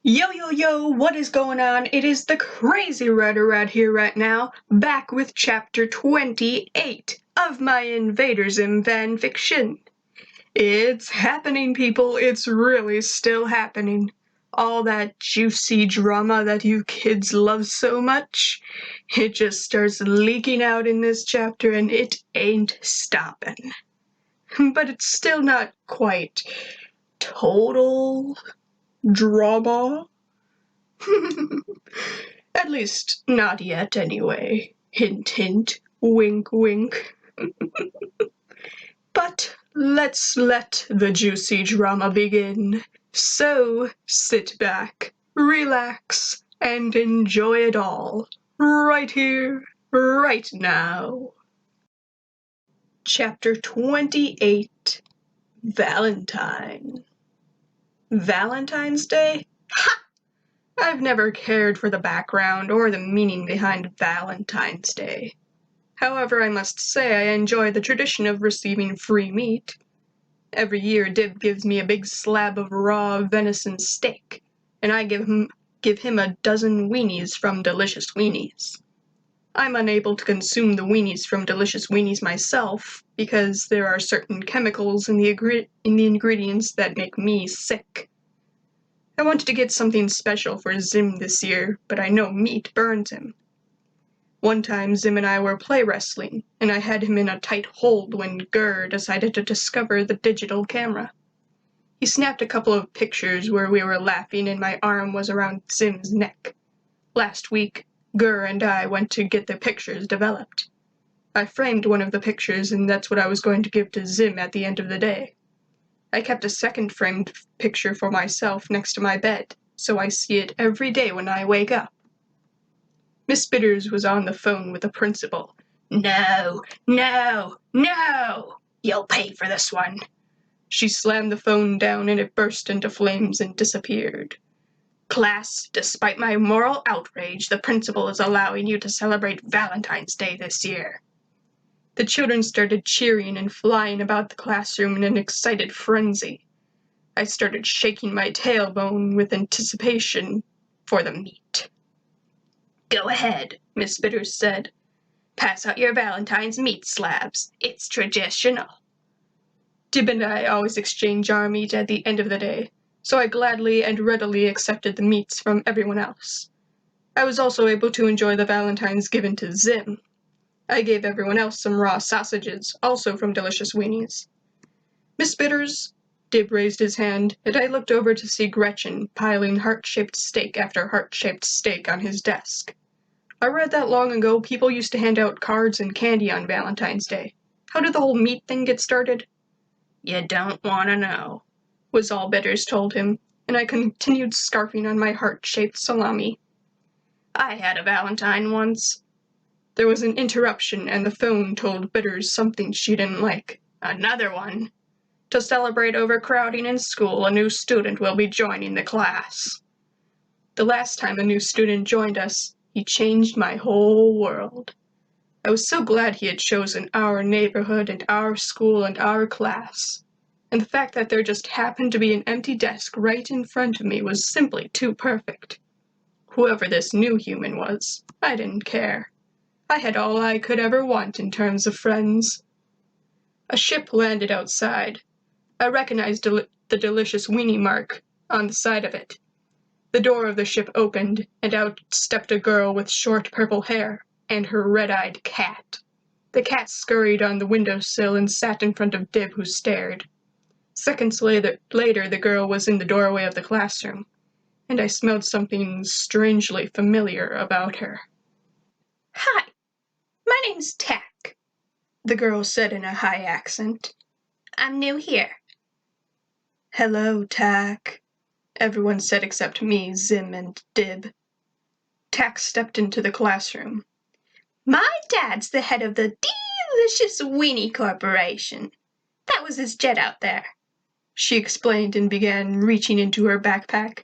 Yo, yo, yo, what is going on? It is the Crazy Rat here right now, back with chapter 28 of my Invaderzim fanfiction. It's happening, people. It's really still happening. All that juicy drama that you kids love so much, it just starts leaking out in this chapter and it ain't stopping. But it's still not quite total drama. At least not yet, anyway. Hint, hint, wink, wink. But let's let the juicy drama begin. So sit back, relax, and enjoy it all. Right here, right now. Chapter 28, Valentine. Valentine's Day? Ha! I've never cared for the background or the meaning behind Valentine's Day. However, I must say I enjoy the tradition of receiving free meat. Every year Dib gives me a big slab of raw venison steak, and I give him a dozen weenies from Delicious Weenies. I'm unable to consume the weenies from Delicious Weenies myself because there are certain chemicals in the ingredients that make me sick. I wanted to get something special for Zim this year, but I know meat burns him. One time Zim and I were play wrestling, and I had him in a tight hold when Gurr decided to discover the digital camera. He snapped a couple of pictures where we were laughing and my arm was around Zim's neck. Last week, Gurr and I went to get the pictures developed. I framed one of the pictures and that's what I was going to give to Zim at the end of the day. I kept a second framed picture for myself next to my bed, so I see it every day when I wake up. Miss Bitters was on the phone with the principal. No, no, no! You'll pay for this one. She slammed the phone down and it burst into flames and disappeared. Class, despite my moral outrage, the principal is allowing you to celebrate Valentine's Day this year. The children started cheering and flying about the classroom in an excited frenzy. I started shaking my tailbone with anticipation for the meat. Go ahead, Miss Bitters said. Pass out your Valentine's meat slabs. It's traditional. Dib and I always exchange our meat at the end of the day, so I gladly and readily accepted the meats from everyone else. I was also able to enjoy the Valentines given to Zim. I gave everyone else some raw sausages, also from Delicious Weenies. Miss Bitters, Dib raised his hand, and I looked over to see Gretchen piling heart-shaped steak after heart-shaped steak on his desk. I read that long ago people used to hand out cards and candy on Valentine's Day. How did the whole meat thing get started? You don't want to know, was all Bitters told him, and I continued scarfing on my heart-shaped salami. I had a Valentine once. There was an interruption and the phone told Bitters something she didn't like. Another one. To celebrate overcrowding in school, a new student will be joining the class. The last time a new student joined us, he changed my whole world. I was so glad he had chosen our neighborhood and our school and our class. And the fact that there just happened to be an empty desk right in front of me was simply too perfect. Whoever this new human was, I didn't care. I had all I could ever want in terms of friends. A ship landed outside. I recognized the Delicious Weenie mark on the side of it. The door of the ship opened, and out stepped a girl with short purple hair and her red-eyed cat. The cat scurried on the windowsill and sat in front of Dib, who stared. Seconds later, the girl was in the doorway of the classroom, and I smelled something strangely familiar about her. Hi, my name's Tack, the girl said in a high accent. I'm new here. Hello, Tack, everyone said except me, Zim, and Dib. Tack stepped into the classroom. My dad's the head of the Delicious Weenie Corporation. That was his jet out there, she explained and began reaching into her backpack.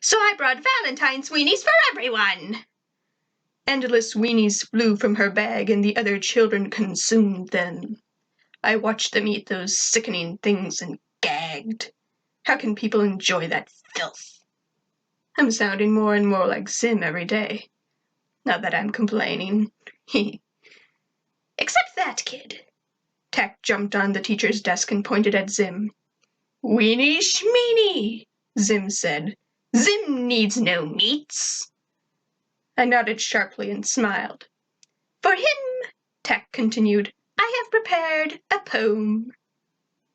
So I brought Valentine's weenies for everyone. Endless weenies flew from her bag and the other children consumed them. I watched them eat those sickening things and gagged. How can people enjoy that filth? I'm sounding more and more like Zim every day. Not that I'm complaining. Except that kid. Tack jumped on the teacher's desk and pointed at Zim. Weenie Schmeenie, Zim said. Zim needs no meats. I nodded sharply and smiled. For him, Tack continued, I have prepared a poem.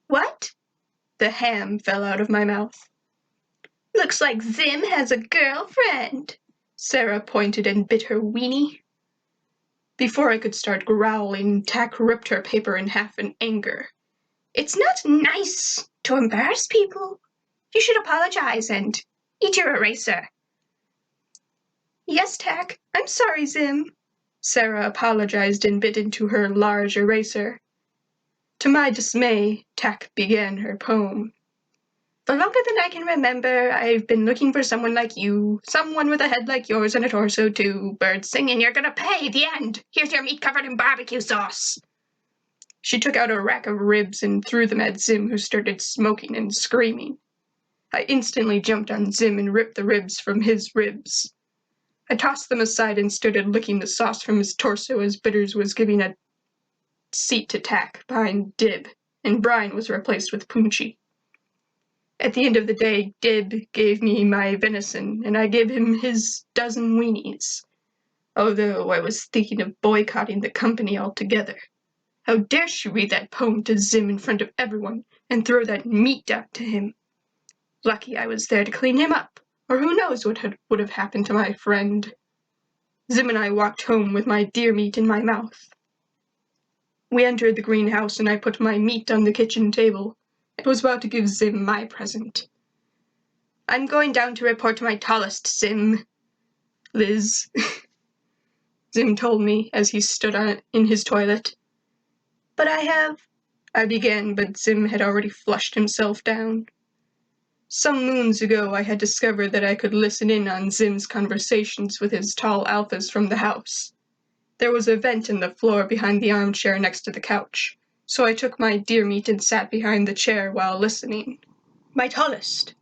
What? The ham fell out of my mouth. Looks like Zim has a girlfriend. Sarah pointed and bit her weenie. Before I could start growling, Tack ripped her paper in half in anger. It's not nice to embarrass people. You should apologize and eat your eraser. Yes, Tack. I'm sorry, Zim. Sarah apologized and bit into her large eraser. To my dismay, Tack began her poem. For longer than I can remember, I've been looking for someone like you, someone with a head like yours and a torso too. Birds singing, you're gonna pay, the end. Here's your meat covered in barbecue sauce. She took out a rack of ribs and threw them at Zim, who started smoking and screaming. I instantly jumped on Zim and ripped the ribs from his ribs. I tossed them aside and started licking the sauce from his torso as Bitters was giving a seat to Tack behind Dib, and Brian was replaced with Poochie. At the end of the day, Dib gave me my venison, and I gave him his dozen weenies, although I was thinking of boycotting the company altogether. How dare she read that poem to Zim in front of everyone and throw that meat out to him? Lucky I was there to clean him up, or who knows what would have happened to my friend. Zim and I walked home with my deer meat in my mouth. We entered the greenhouse and I put my meat on the kitchen table. I was about to give Zim my present. I'm going down to report to my tallest, Zim. Liz, Zim told me as he stood in his toilet. But I began, but Zim had already flushed himself down. Some moons ago I had discovered that I could listen in on Zim's conversations with his tall alphas from the house. There was a vent in the floor behind the armchair next to the couch, so I took my deer meat and sat behind the chair while listening. My tallest,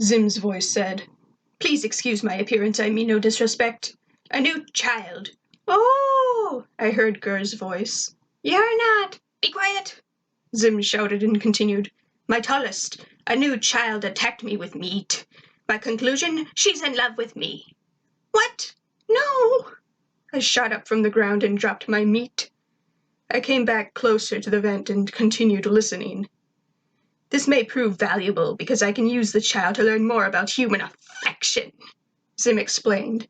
Zim's voice said. Please excuse my appearance, I mean no disrespect. A new child. Oh, I heard Gur's voice. You're not. Be quiet, Zim shouted and continued. My tallest, a new child attacked me with meat. My conclusion, she's in love with me. What? No! I shot up from the ground and dropped my meat. I came back closer to the vent and continued listening. This may prove valuable because I can use the child to learn more about human affection, Zim explained.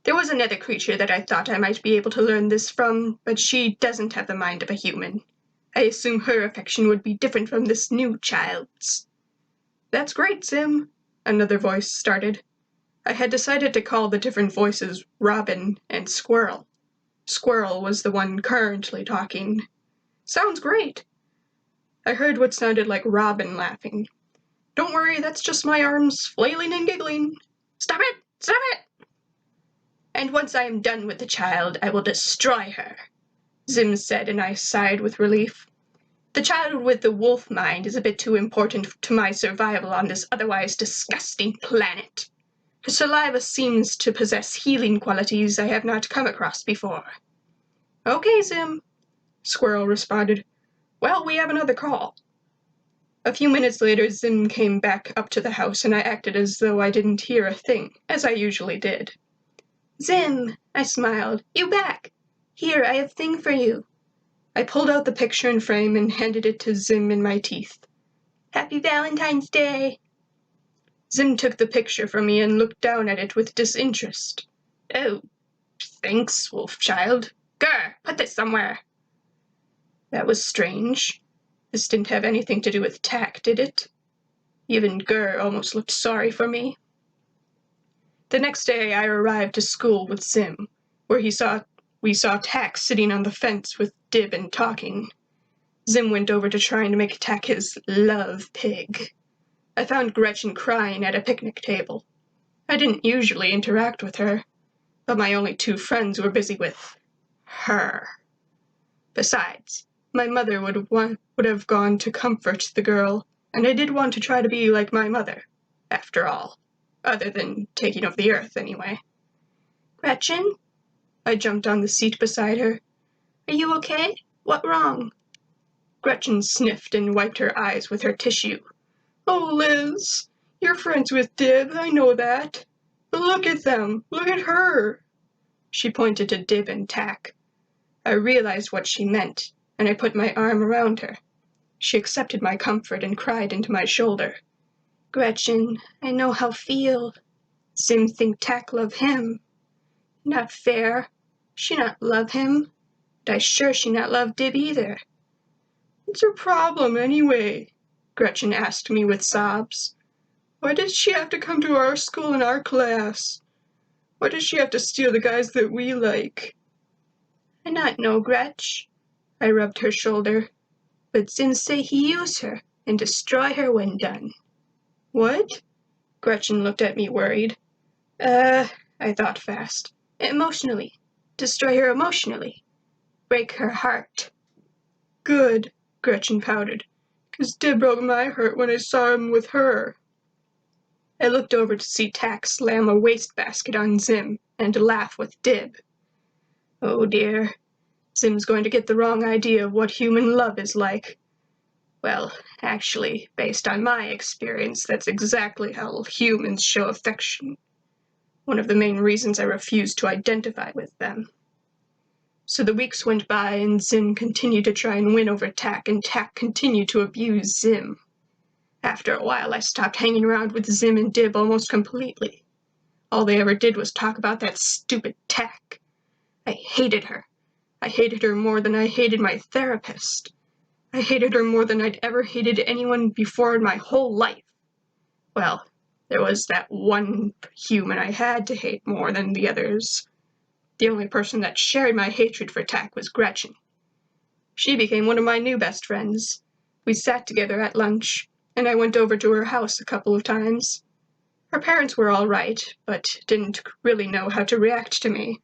There was another creature that I thought I might be able to learn this from, but she doesn't have the mind of a human. I assume her affection would be different from this new child's. That's great, Zim, another voice started. I had decided to call the different voices Robin and Squirrel. Squirrel was the one currently talking. Sounds great. I heard what sounded like Robin laughing. Don't worry, that's just my arms flailing and giggling. Stop it! Stop it! And once I am done with the child, I will destroy her, Zim said, and I sighed with relief. The child with the wolf mind is a bit too important to my survival on this otherwise disgusting planet. Her saliva seems to possess healing qualities I have not come across before. Okay, Zim, Squirrel responded. Well, we have another call. A few minutes later, Zim came back up to the house, and I acted as though I didn't hear a thing, as I usually did. Zim, I smiled. You back? Here, I have a thing for you. I pulled out the picture and frame and handed it to Zim in my teeth. Happy Valentine's Day! Zim took the picture from me and looked down at it with disinterest. Oh, thanks, Wolfchild. Grr, put this somewhere. That was strange. This didn't have anything to do with Tack, did it? Even Grr almost looked sorry for me. The next day I arrived to school with Zim, where we saw Tack sitting on the fence with Dib and talking. Zim went over to trying to make Tack his love pig. I found Gretchen crying at a picnic table. I didn't usually interact with her, but my only two friends were busy with her. Besides, my mother would have gone to comfort the girl, and I did want to try to be like my mother, after all. Other than taking over the earth, anyway. Gretchen? I jumped on the seat beside her. Are you okay? What wrong? Gretchen sniffed and wiped her eyes with her tissue. Oh, Liz, you're friends with Dib, I know that. But look at them, look at her. She pointed to Dib and Tack. I realized what she meant, and I put my arm around her. She accepted my comfort and cried into my shoulder. Gretchen, I know how feel. Sim think Tack love him. Not fair. She not love him. But I sure she not love Dib either. What's her problem, anyway? Gretchen asked me with sobs. Why does she have to come to our school and our class? Why does she have to steal the guys that we like? I not know, Gretch. I rubbed her shoulder. But Sim say he use her and destroy her when done. What? Gretchen looked at me worried. I thought fast. Emotionally. Destroy her emotionally. Break her heart. Good, Gretchen pouted, 'cause Dib broke my heart when I saw him with her. I looked over to see Tack slam a wastebasket on Zim and laugh with Dib. Oh dear, Zim's going to get the wrong idea of what human love is like. Well, actually, based on my experience, that's exactly how humans show affection. One of the main reasons I refuse to identify with them. So the weeks went by and Zim continued to try and win over Tack, and Tack continued to abuse Zim. After a while, I stopped hanging around with Zim and Dib almost completely. All they ever did was talk about that stupid Tack. I hated her. I hated her more than I hated my therapist. I hated her more than I'd ever hated anyone before in my whole life. Well, there was that one human I had to hate more than the others. The only person that shared my hatred for Tack was Gretchen. She became one of my new best friends. We sat together at lunch, and I went over to her house a couple of times. Her parents were all right, but didn't really know how to react to me.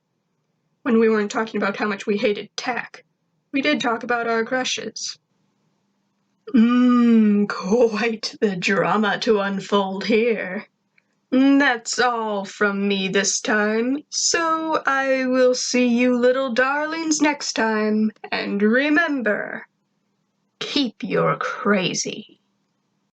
When we weren't talking about how much we hated Tack, we did talk about our crushes. Quite the drama to unfold here. That's all from me this time, so I will see you little darlings next time, and remember, keep your crazy.